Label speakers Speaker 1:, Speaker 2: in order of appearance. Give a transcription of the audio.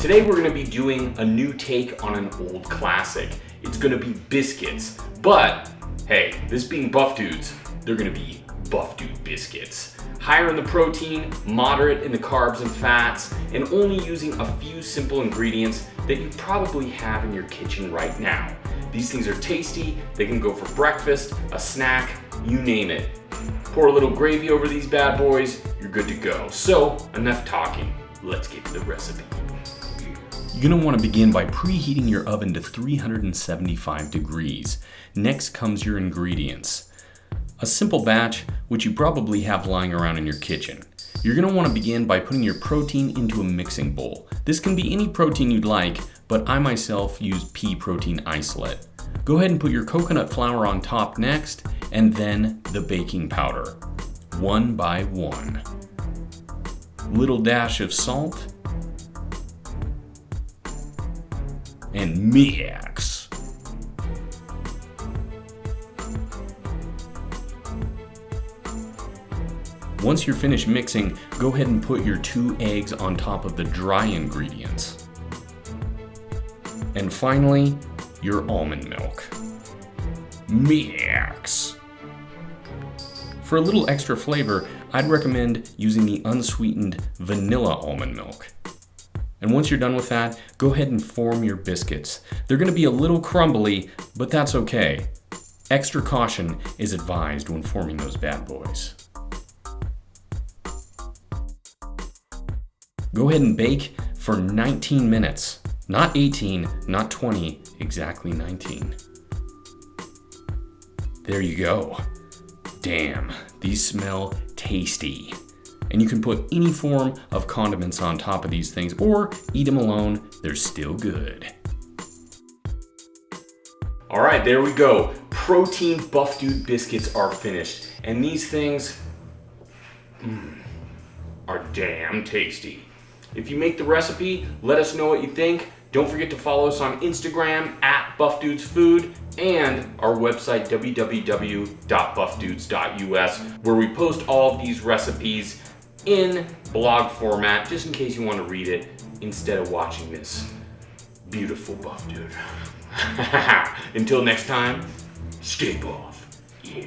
Speaker 1: Today we're going to be doing a new take on an old classic. It's going to be biscuits, but hey, this being buff dudes, they're going to be buff dude biscuits. Higher in the protein, moderate in the carbs and fats, and only using a few simple ingredients that you probably have in your kitchen right now. These things are tasty, they can go for breakfast, a snack, you name it. Pour a little gravy over these bad boys, you're good to go. So, enough talking, let's get to the recipe.
Speaker 2: You're going to want to begin by preheating your oven to 375 degrees. Next comes your ingredients. A simple batch, which you probably have lying around in your kitchen. You're going to want to begin by putting your protein into a mixing bowl. This can be any protein you'd like, but I myself use pea protein isolate. Go ahead and put your coconut flour on top next, and then the baking powder, one by one. Little dash of salt, and mix. Once you're finished mixing, go ahead and put your 2 eggs on top of the dry ingredients. And finally, your almond milk. Mix. For a little extra flavor, I'd recommend using the unsweetened vanilla almond milk. And once you're done with that, go ahead and form your biscuits. They're going to be a little crumbly, but that's okay. Extra caution is advised when forming those bad boys. Go ahead and bake for 19 minutes. Not 18, not 20, exactly 19. There you go. Damn, these smell tasty. And you can put any form of condiments on top of these things or eat them alone, they're still good.
Speaker 1: All right, there we go. Protein buff dude biscuits are finished. And these things are damn tasty. If you make the recipe, let us know what you think. Don't forget to follow us on Instagram @BuffDudesFood and our website www.buffdudes.us, where we post all of these recipes in blog format, just in case you want to read it instead of watching this beautiful buff dude. Until next time, stay buff. Yeah.